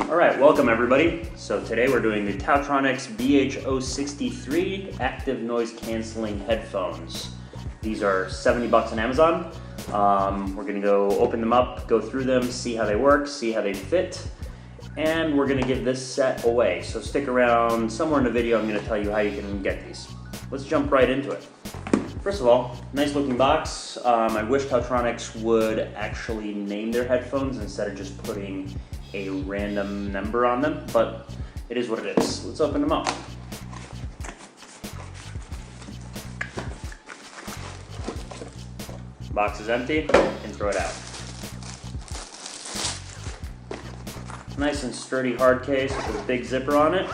Alright, welcome everybody. So today we're doing the Taotronics BH063 active noise cancelling headphones. These are 70 bucks on Amazon. We're going to go open them up, go through them, see how they work, see how they fit, and we're going to give this set away. So stick around. Somewhere in the video I'm going to tell you how you can get these. Let's jump right into it. First of all, nice looking box. I wish Taotronics would actually name their headphones instead of just putting a random number on them, but it is what it is. Let's open them up. Box is empty, and throw it out. Nice and sturdy hard case with a big zipper on it.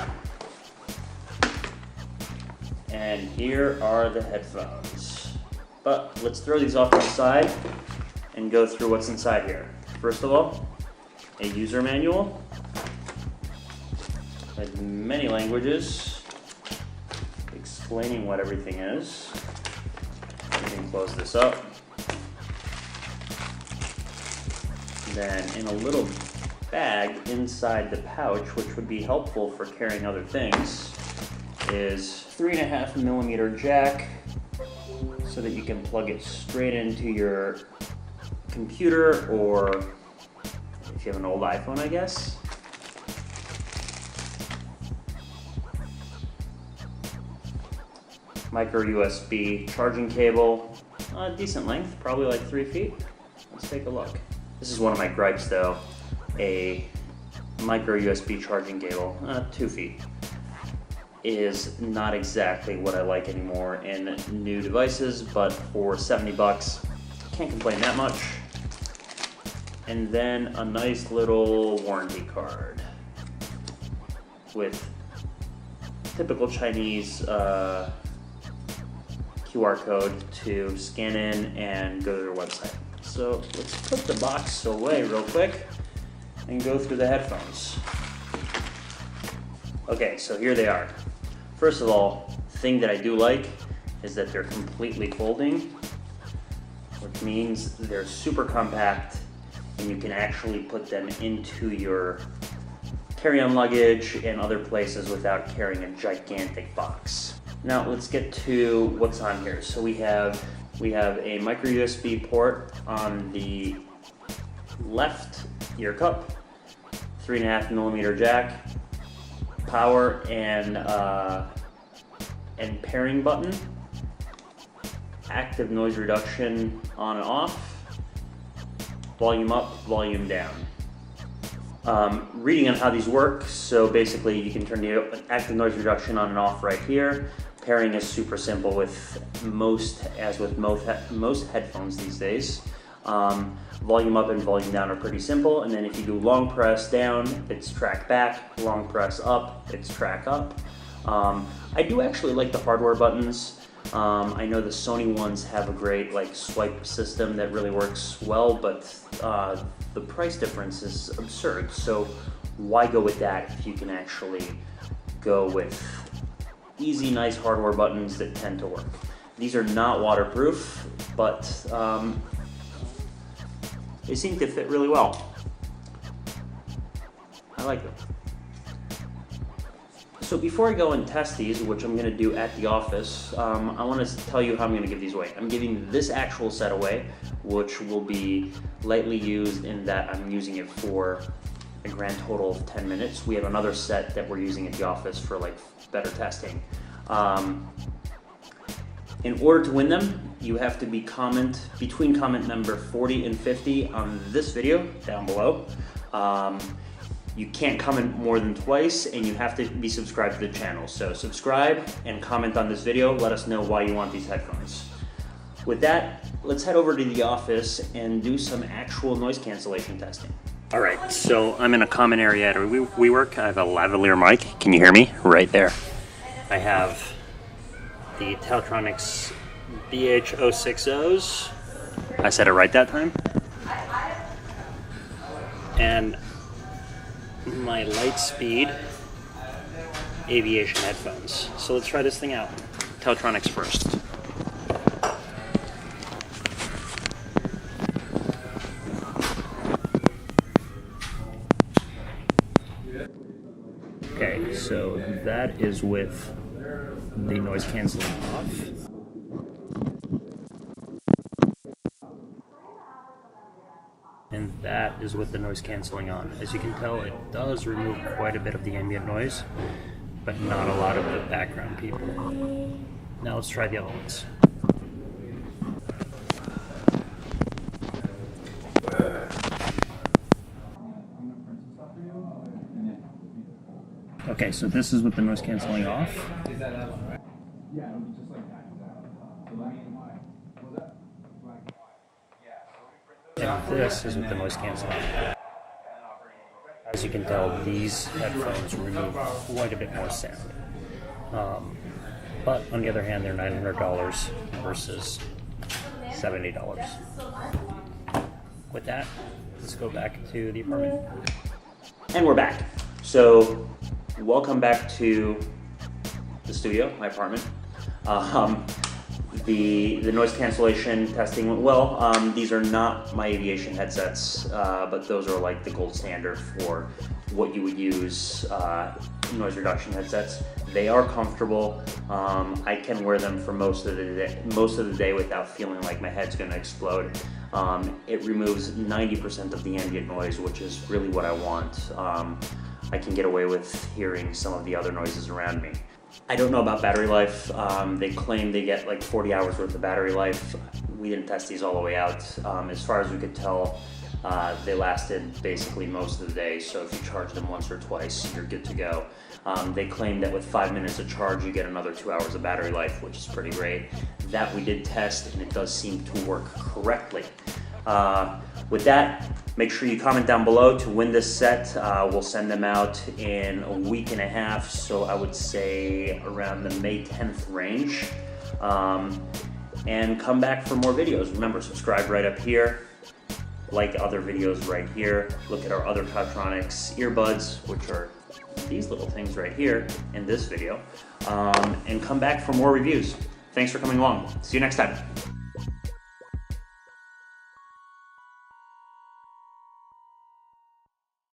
And here are the headphones. But let's throw these off to the side and go through what's inside here. First of all, a user manual with many languages explaining what everything is. We can close this up. Then in a little bag inside the pouch, which would be helpful for carrying other things, is 3.5mm jack so that you can plug it straight into your computer, or if you have an old iPhone, I guess. Micro USB charging cable, decent length, probably like 3 feet. Let's take a look. This is one of my gripes though, a micro USB charging cable, 2 feet, is not exactly what I like anymore in new devices, but for 70 bucks, can't complain that much. And then a nice little warranty card with typical Chinese QR code to scan in and go to their website. So let's put the box away real quick and go through the headphones. Okay, so here they are. First of all, the thing that I do like is that they're completely folding, which means they're super compact and you can actually put them into your carry-on luggage and other places without carrying a gigantic box. Now let's get to what's on here. So we have a micro USB port on the left ear cup, 3.5mm jack, power and pairing button, active noise reduction on and off, volume up, volume down. Reading on how these work, so basically you can turn the active noise reduction on and off right here. Pairing is super simple with most headphones these days. Volume up and volume down are pretty simple, and then if you do long press down, it's track back, long press up, it's track up. I do actually like the hardware buttons. I know the Sony ones have a great swipe system that really works well, but the price difference is absurd. So why go with that if you can actually go with easy, nice hardware buttons that tend to work? These are not waterproof, but they seem to fit really well. I like them. So before I go and test these, which I'm going to do at the office, I want to tell you how I'm going to give these away. I'm giving this actual set away, which will be lightly used in that I'm using it for a grand total of 10 minutes. We have another set that we're using at the office for better testing. In order to win them, you have to be between comment number 40 and 50 on this video down below. You can't comment more than twice, and you have to be subscribed to the channel. So subscribe and comment on this video. Let us know why you want these headphones. With that, let's head over to the office and do some actual noise cancellation testing. All right, so I'm in a common area at WeWork. I have a lavalier mic. Can you hear me? Right there. I have the Taotronics BH060s. I said it right that time. And my Lightspeed aviation headphones. So let's try this thing out. Taotronics first. So that is with the noise canceling off. And that is with the noise canceling on. As you can tell, it does remove quite a bit of the ambient noise, but not a lot of the background people. Now let's try the other ones. Okay, so this is with the noise canceling off. And this is with the noise canceling. As you can tell, these headphones remove quite a bit more sound. But on the other hand, they're $900 versus $70. With that, let's go back to the apartment. And we're back. So, welcome back to the studio, my apartment. The noise cancellation testing went well. These are not my aviation headsets, but those are like the gold standard for what you would use noise reduction headsets. They are comfortable. I can wear them for most of the day without feeling like my head's going to explode. It removes 90% of the ambient noise, which is really what I want. I can get away with hearing some of the other noises around me. I don't know about battery life. They claim they get like 40 hours worth of battery life. We didn't test these all the way out. As far as we could tell, they lasted basically most of the day, so if you charge them once or twice, you're good to go. They claim that with 5 minutes of charge, you get another 2 hours of battery life, which is pretty great. That we did test, and it does seem to work correctly. With that, make sure you comment down below to win this set. We'll send them out in a week and a half, so I would say around the May 10th range. And come back for more videos. Remember, subscribe right up here. Like other videos right here. Look at our other Taotronics earbuds, which are these little things right here in this video. And come back for more reviews. Thanks for coming along. See you next time.